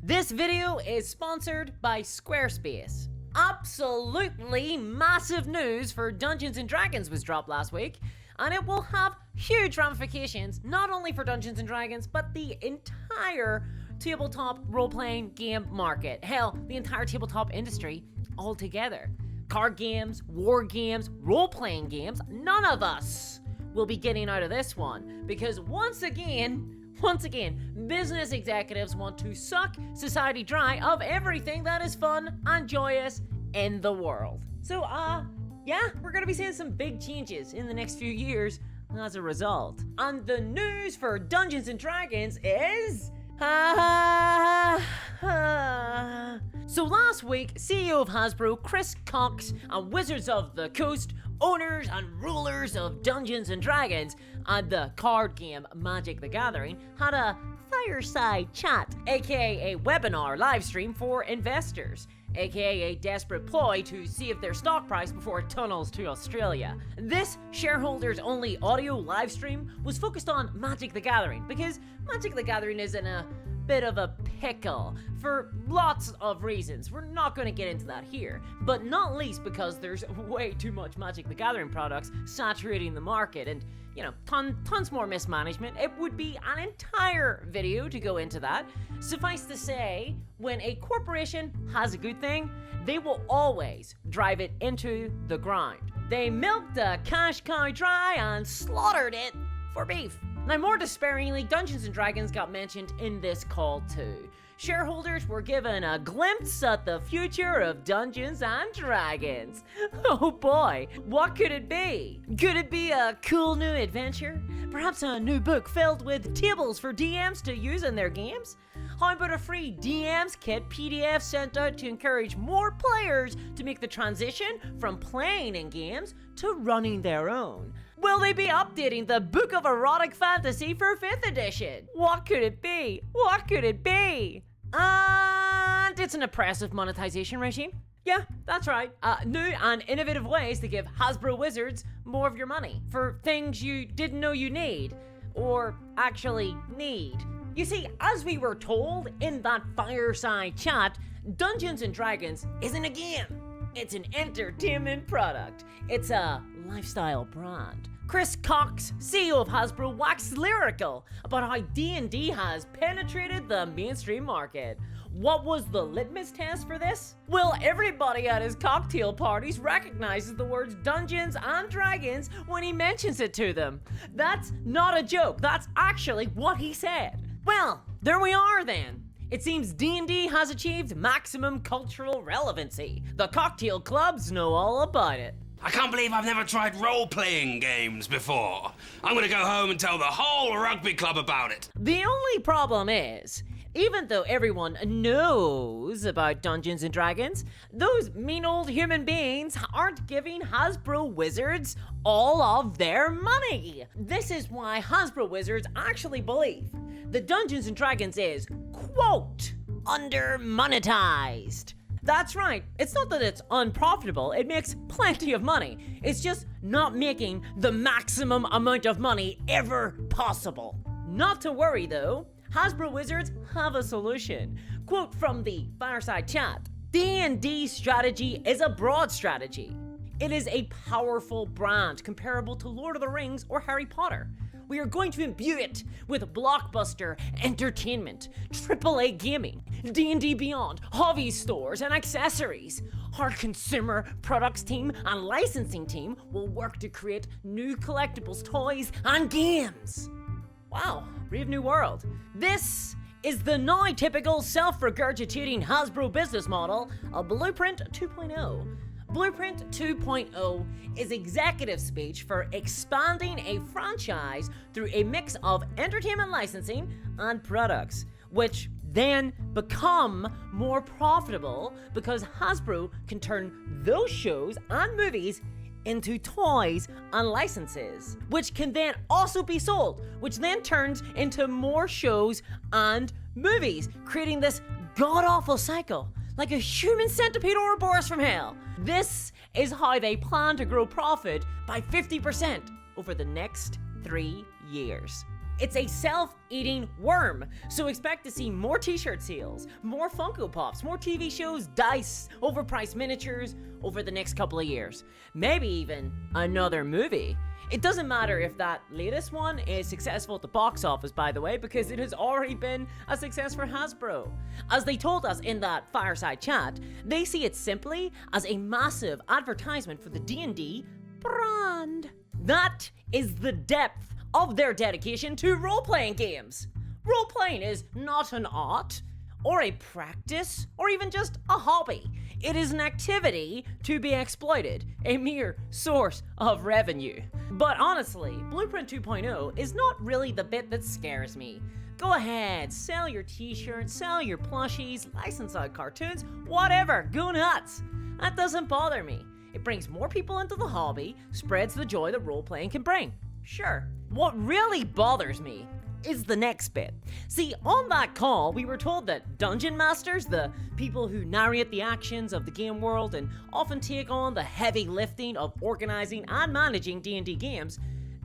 This video is sponsored by Squarespace. Absolutely massive news for Dungeons & Dragons was dropped last week, and it will have huge ramifications not only for Dungeons & Dragons, but the entire tabletop role-playing game market. Hell, the entire tabletop industry altogether. Card games, war games, role-playing games, none of us will be getting out of this one, because once again, business executives want to suck society dry of everything that is fun and joyous in the world. So, yeah, we're gonna be seeing some big changes in the next few years as a result. And the news for Dungeons & Dragons is... So last week, CEO of Hasbro, Chris Cox, and Wizards of the Coast, owners and rulers of Dungeons & Dragons and the card game Magic the Gathering, had a fireside chat, aka a webinar live stream for investors, aka a desperate ploy to save their stock price before it tunnels to Australia. This shareholders only audio live stream was focused on Magic the Gathering, because Magic the Gathering is in a bit of a pickle for lots of reasons. We're not going to get into that here, but not least because there's way too much Magic the Gathering products saturating the market and, you know, tons more mismanagement. It would be an entire video to go into that. Suffice to say, when a corporation has a good thing, they will always drive it into the ground. They milked a cash cow dry and slaughtered it for beef. Now, more despairingly, Dungeons & Dragons got mentioned in this call too. Shareholders were given a glimpse at the future of Dungeons & Dragons. Oh boy, what could it be? Could it be a cool new adventure? Perhaps a new book filled with tables for DMs to use in their games? How about a free DMs kit PDF sent out to encourage more players to make the transition from playing in games to running their own? Will they be updating the Book of Erotic Fantasy for 5th edition? What could it be? What could it be? And it's an oppressive monetization regime. Yeah, that's right. New and innovative ways to give Hasbro Wizards more of your money for things you didn't know you need, or actually need. You see, as we were told in that fireside chat, Dungeons & Dragons isn't a game. It's an entertainment product. It's a lifestyle brand. Chris Cox, CEO of Hasbro, waxed lyrical about how D&D has penetrated the mainstream market. What was the litmus test for this? Well, everybody at his cocktail parties recognizes the words Dungeons and Dragons when he mentions it to them. That's not a joke, that's actually what he said. Well, there we are then. It seems D&D has achieved maximum cultural relevancy. The cocktail clubs know all about it. I can't believe I've never tried role-playing games before. I'm gonna go home and tell the whole rugby club about it. The only problem is, even though everyone knows about Dungeons & Dragons, those mean old human beings aren't giving Hasbro Wizards all of their money. This is why Hasbro Wizards actually believe that Dungeons & Dragons is, quote, under-monetized. That's right, it's not that it's unprofitable, it makes plenty of money. It's just not making the maximum amount of money ever possible. Not to worry though, Hasbro Wizards have a solution. Quote from the fireside chat, D&D strategy is a broad strategy. It is a powerful brand comparable to Lord of the Rings or Harry Potter. We are going to imbue it with blockbuster entertainment, AAA gaming, D&D Beyond, hobby stores, and accessories. Our consumer products team and licensing team will work to create new collectibles, toys, and games. Wow, brave new world. This is the now typical self-regurgitating Hasbro business model of Blueprint 2.0. Blueprint 2.0 is executive speech for expanding a franchise through a mix of entertainment licensing and products, which then become more profitable because Hasbro can turn those shows and movies into toys and licenses, which can then also be sold, which then turns into more shows and movies, creating this god-awful cycle, like a human centipede Ouroboros from hell. This is how they plan to grow profit by 50% over the next 3 years. It's a self-eating worm, so expect to see more t-shirt sales, more Funko Pops, more TV shows, dice, overpriced miniatures over the next couple of years. Maybe even another movie. It doesn't matter if that latest one is successful at the box office, by the way, because it has already been a success for Hasbro. As they told us in that fireside chat, they see it simply as a massive advertisement for the D&D brand. That is the depth of their dedication to role-playing games. Role-playing is not an art, or a practice, or even just a hobby. It is an activity to be exploited, a mere source of revenue. But honestly, Blueprint 2.0 is not really the bit that scares me. Go ahead, sell your t-shirts, sell your plushies, license out cartoons, whatever, go nuts. That doesn't bother me. It brings more people into the hobby, spreads the joy that role-playing can bring. Sure. What really bothers me is the next bit. See, on that call, we were told that dungeon masters, the people who narrate the actions of the game world and often take on the heavy lifting of organizing and managing D&D games,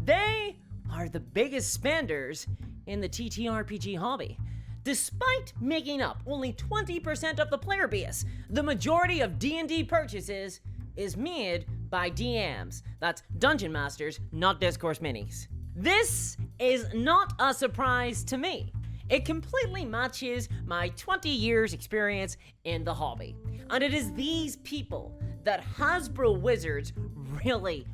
they are the biggest spenders in the TTRPG hobby. Despite making up only 20% of the player base, the majority of D&D purchases is made by DMs. That's Dungeon Masters, not Discourse Minis. This is not a surprise to me. It completely matches my 20 years experience in the hobby. And it is these people that Hasbro Wizards really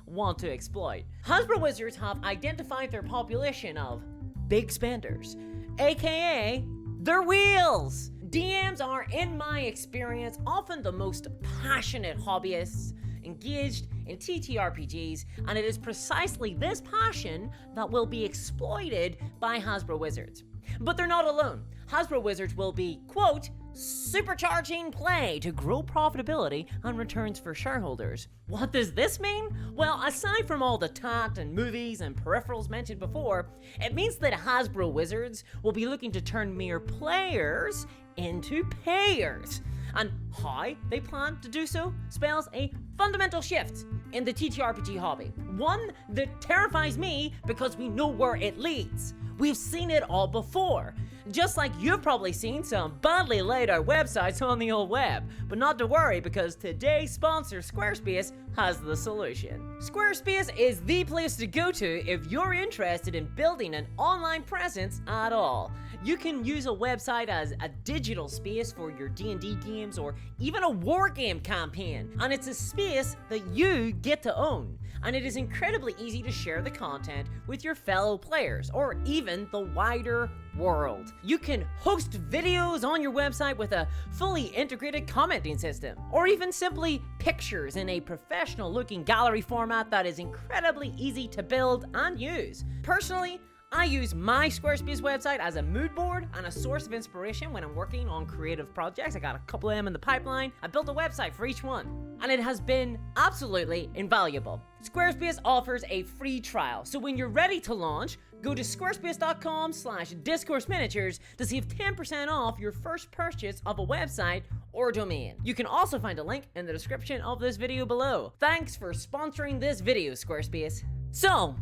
want to exploit. Hasbro Wizards have identified their population of big spenders, aka their wheels. DMs are, in my experience, often the most passionate hobbyists engaged in TTRPGs, and it is precisely this passion that will be exploited by Hasbro Wizards. But they're not alone. Hasbro Wizards will be, quote, supercharging play to grow profitability and returns for shareholders. What does this mean? Well, aside from all the tat and movies and peripherals mentioned before, it means that Hasbro Wizards will be looking to turn mere players into payers. And how they plan to do so spells a fundamental shift in the TTRPG hobby. One that terrifies me because we know where it leads. We've seen it all before. Just like you've probably seen some badly laid out websites on the old web. But not to worry, because today's sponsor, Squarespace, has the solution. Squarespace is the place to go to if you're interested in building an online presence at all. You can use a website as a digital space for your D&D games or even a war game campaign, and it's a space that you get to own. And it is incredibly easy to share the content with your fellow players or even the wider world. You can host videos on your website with a fully integrated commenting system, or even simply pictures in a professional looking gallery format that is incredibly easy to build and use. Personally, I use my Squarespace website as a mood board and a source of inspiration when I'm working on creative projects. I got a couple of them in the pipeline. I built a website for each one, and it has been absolutely invaluable. Squarespace offers a free trial, so when you're ready to launch, go to squarespace.com/discourseminiatures to save 10% off your first purchase of a website or domain. You can also find a link in the description of this video below. Thanks for sponsoring this video, Squarespace. So,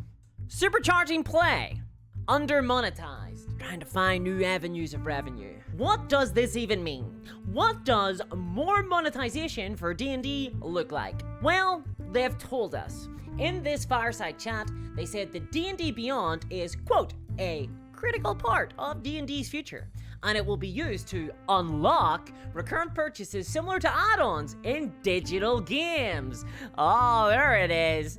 supercharging play. Under-monetized, trying to find new avenues of revenue. What does this even mean? What does more monetization for D&D look like? Well, they've told us. In this fireside chat, they said that D&D Beyond is, quote, a critical part of D&D's future, and it will be used to unlock recurrent purchases similar to add-ons in digital games. Oh, there it is.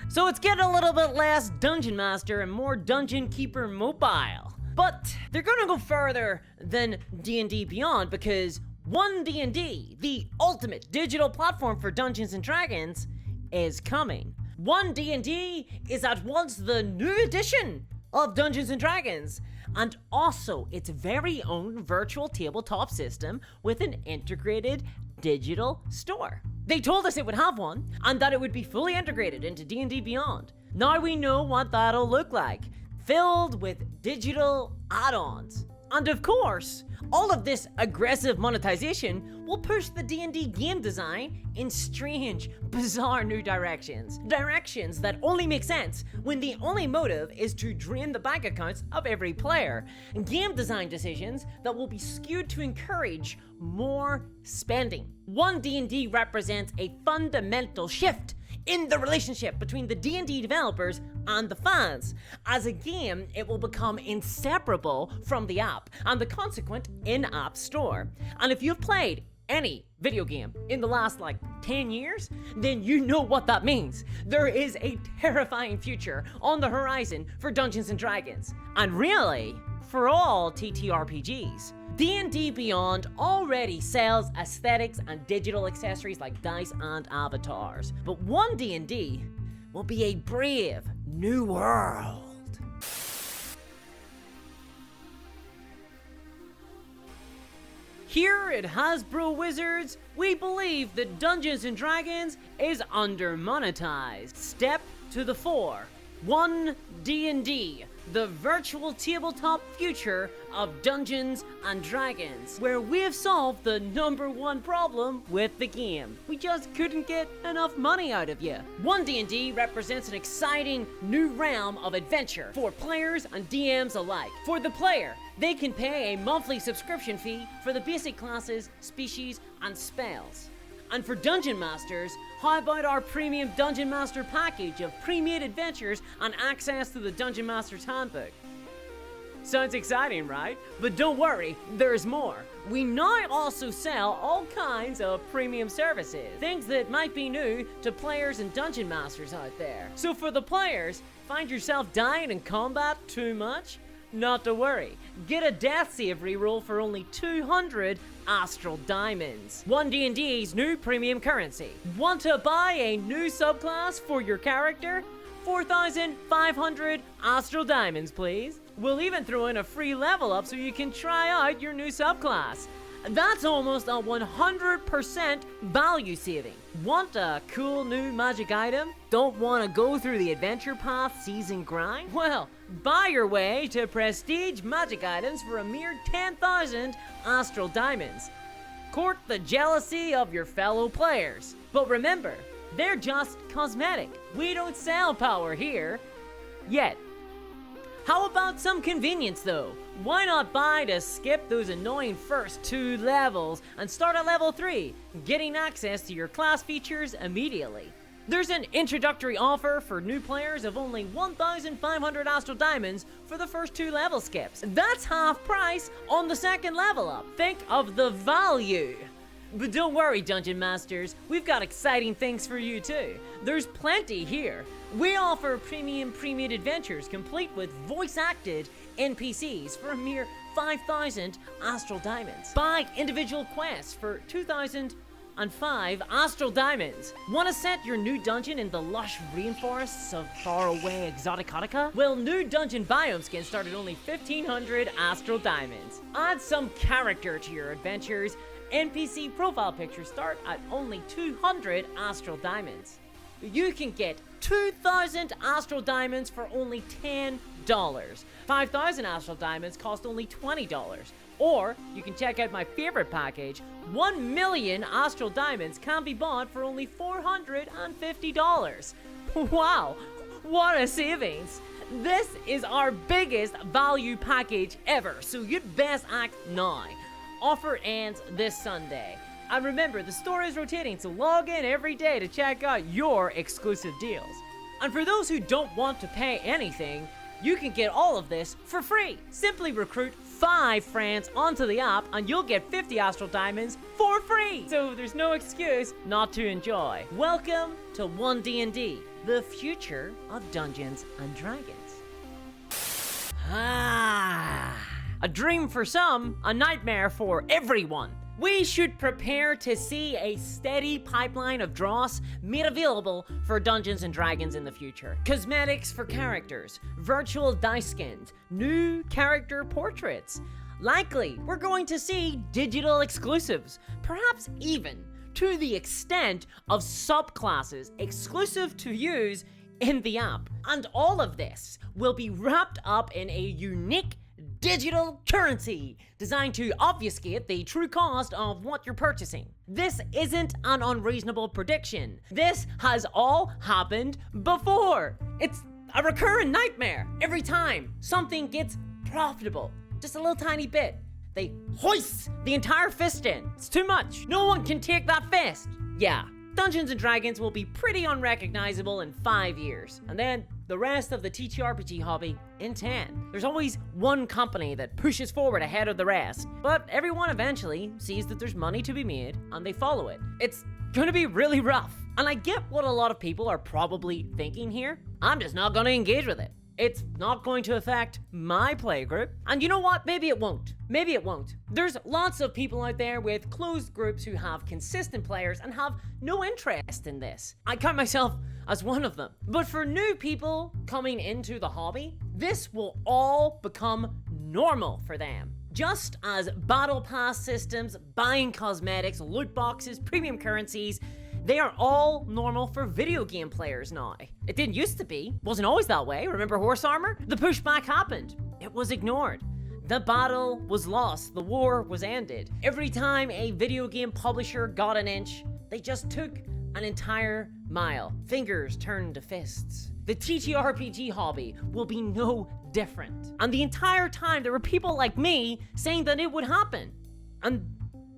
So it's getting a little bit less Dungeon Master and more Dungeon Keeper mobile. But they're gonna go further than D&D Beyond, because OneD&D, the ultimate digital platform for Dungeons & Dragons, is coming. OneD&D is at once the new edition of Dungeons & Dragons, and also its very own virtual tabletop system with an integrated digital store. They told us it would have one, and that it would be fully integrated into D&D Beyond. Now we know what that'll look like, filled with digital add-ons. And of course, all of this aggressive monetization will push the D&D game design in strange, bizarre new directions. Directions that only make sense when the only motive is to drain the bank accounts of every player. Game design decisions that will be skewed to encourage more spending. OneD&D represents a fundamental shift in the relationship between the D&D developers and the fans. As a game, it will become inseparable from the app and the consequent in-app store. And if you've played any video game in the last 10 years, then you know what that means. There is a terrifying future on the horizon for Dungeons & Dragons. And really, for all TTRPGs. D&D Beyond already sells aesthetics and digital accessories like dice and avatars, but OneD&D will be a brave new world. Here at Hasbro Wizards, we believe that Dungeons & Dragons is under-monetized. Step to the fore. OneD&D, the virtual tabletop future of Dungeons & Dragons, where we have solved the #1 problem with the game. We just couldn't get enough money out of you. OneD&D represents an exciting new realm of adventure for players and DMs alike. For the player, they can pay a monthly subscription fee for the basic classes, species, and spells. And for Dungeon Masters, how about our premium Dungeon Master package of pre-made adventures and access to the Dungeon Master's Handbook? Sounds exciting, right? But don't worry, there's more. We now also sell all kinds of premium services, things that might be new to players and Dungeon Masters out there. So for the players, find yourself dying in combat too much? Not to worry, get a death save reroll for only 200 Astral Diamonds. OneD&D's new premium currency. Want to buy a new subclass for your character? 4,500 Astral Diamonds, please. We'll even throw in a free level up so you can try out your new subclass. That's almost a 100% value saving. Want a cool new magic item? Don't want to go through the adventure path season grind? Well, buy your way to prestige magic items for a mere 10,000 Astral Diamonds. Court the jealousy of your fellow players. But remember, they're just cosmetic. We don't sell power here. Yet. How about some convenience though? Why not buy to skip those annoying first 2 levels and start at level 3, getting access to your class features immediately? There's an introductory offer for new players of only 1,500 Astral Diamonds for the first 2 level skips. That's half price on the second level up. Think of the value. But don't worry, Dungeon Masters, we've got exciting things for you too. There's plenty here. We offer premium pre-made adventures complete with voice-acted NPCs for a mere 5,000 Astral Diamonds. Buy individual quests for 2,005 Astral Diamonds. Want to set your new dungeon in the lush rainforests of faraway Exoticotica? Well, new dungeon biomes can start at only 1,500 Astral Diamonds. Add some character to your adventures. NPC profile pictures start at only 200 Astral Diamonds. You can get 2,000 Astral Diamonds for only $10. 5,000 Astral Diamonds cost only $20. Or you can check out my favorite package, 1 million Astral Diamonds can be bought for only $450. Wow, what a savings! This is our biggest value package ever, so you'd best act now. Offer ends this Sunday. And remember, the store is rotating, so log in every day to check out your exclusive deals. And for those who don't want to pay anything, you can get all of this for free. Simply recruit 5 friends onto the app and you'll get 50 Astral Diamonds for free. So there's no excuse not to enjoy. Welcome to OneD&D, the future of Dungeons and Dragons. A dream for some, a nightmare for everyone. We should prepare to see a steady pipeline of dross made available for Dungeons & Dragons in the future. Cosmetics for characters, virtual dice skins, new character portraits. Likely, we're going to see digital exclusives, perhaps even to the extent of subclasses exclusive to use in the app. And all of this will be wrapped up in a unique digital currency designed to obfuscate the true cost of what you're purchasing. This isn't an unreasonable prediction. This has all happened before. It's a recurrent nightmare. Every time something gets profitable, just a little tiny bit, they hoist the entire fist in. It's too much. No one can take that fist. Yeah, Dungeons and Dragons will be pretty unrecognizable in 5 years, and then the rest of the TTRPG hobby in 10. There's always one company that pushes forward ahead of the rest, but everyone eventually sees that there's money to be made and they follow it. It's gonna be really rough. And I get what a lot of people are probably thinking here. I'm just not gonna engage with it. It's not going to affect my playgroup. And you know what? Maybe it won't. Maybe it won't. There's lots of people out there with closed groups who have consistent players and have no interest in this. I count myself as one of them. But for new people coming into the hobby, this will all become normal for them. Just as battle pass systems, buying cosmetics, loot boxes, premium currencies, they are all normal for video game players now. It didn't used to be. Wasn't always that way. Remember horse armor? The pushback happened. It was ignored. The battle was lost. The war was ended. Every time a video game publisher got an inch, they just took an entire mile. Fingers turned to fists. The TTRPG hobby will be no different. And the entire time there were people like me saying that it would happen. And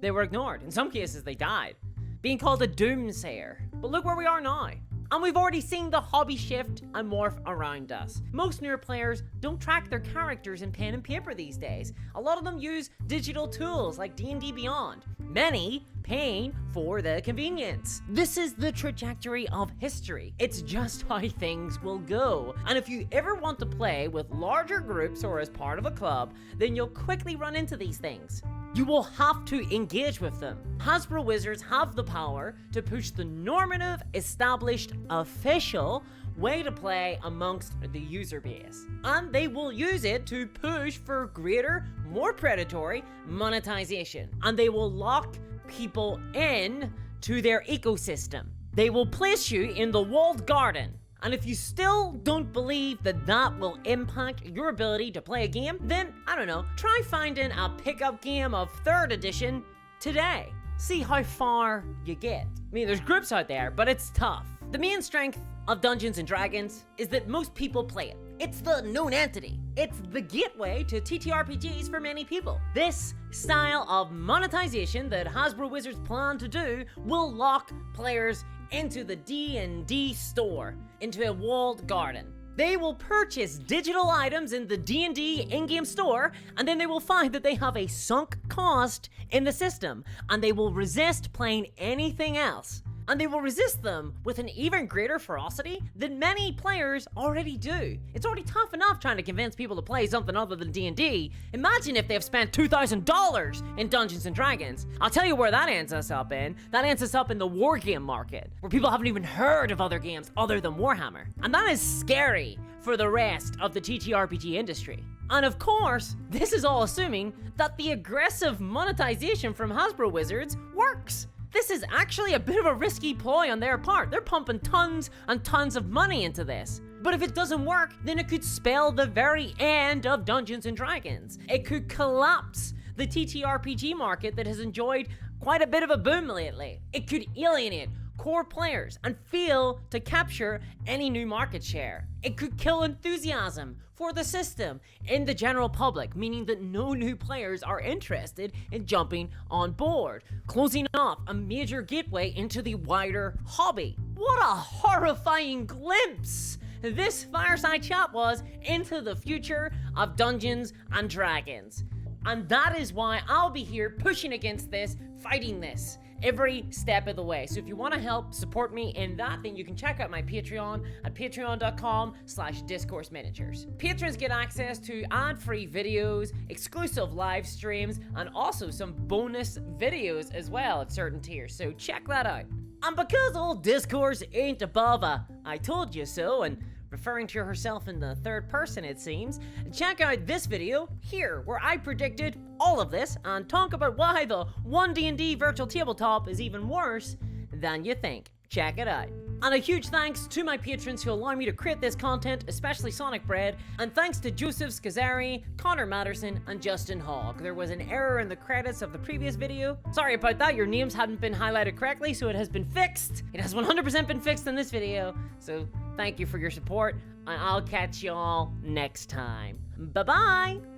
they were ignored. In some cases they died, being called a doomsayer. But look where we are now. And we've already seen the hobby shift and morph around us. Most newer players don't track their characters in pen and paper these days. A lot of them use digital tools like D&D Beyond. Many paying for the convenience. This is the trajectory of history. It's just how things will go. And if you ever want to play with larger groups or as part of a club, then you'll quickly run into these things. You will have to engage with them. Hasbro Wizards have the power to push the normative, established, official way to play amongst the user base. And they will use it to push for greater, more predatory monetization. And they will lock people in to their ecosystem. They will place you in the walled garden. And if you still don't believe that that will impact your ability to play a game, then, I don't know, try finding a pickup game of 3rd edition today. See how far you get. I mean, there's groups out there, but it's tough. The main strength of Dungeons and Dragons is that most people play it. It's the known entity. It's the gateway to TTRPGs for many people. This style of monetization that Hasbro Wizards plan to do will lock players into the D&D store, into a walled garden. They will purchase digital items in the D&D in-game store, and then they will find that they have a sunk cost in the system, and they will resist playing anything else. And they will resist them with an even greater ferocity than many players already do. It's already tough enough trying to convince people to play something other than D&D. Imagine if they've spent $2,000 in Dungeons and Dragons. I'll tell you where that ends us up in. That ends us up in the wargame market, where people haven't even heard of other games other than Warhammer. And that is scary for the rest of the TTRPG industry. And of course, this is all assuming that the aggressive monetization from Hasbro Wizards works. This is actually a bit of a risky ploy on their part. They're pumping tons and tons of money into this. But if it doesn't work, then it could spell the very end of Dungeons and Dragons. It could collapse the TTRPG market that has enjoyed quite a bit of a boom lately. It could alienate core players and fail to capture any new market share. It could kill enthusiasm for the system in the general public, meaning that no new players are interested in jumping on board, closing off a major gateway into the wider hobby. What a horrifying glimpse this fireside chat was into the future of Dungeons and Dragons. And that is why I'll be here pushing against this, fighting this every step of the way. So if you want to help support me in that, then you can check out my Patreon at patreon.com/discourse miniatures. Patrons get access to ad-free videos, exclusive live streams, and also some bonus videos as well at certain tiers. So check that out. And because old Discourse ain't above a I told you so, and referring to herself in the 3rd person it seems, check out this video here where I predicted all of this and talk about why the OneD&D virtual tabletop is even worse than you think. Check it out. And a huge thanks to my patrons who allow me to create this content, especially Sonic Bread, and thanks to Joseph Scazzari, Connor Matterson, and Justin Hogg. There was an error in the credits of the previous video. Sorry about that, your names hadn't been highlighted correctly, so it has been fixed. It has 100% been fixed in this video, so thank you for your support, and I'll catch y'all next time. Bye-bye!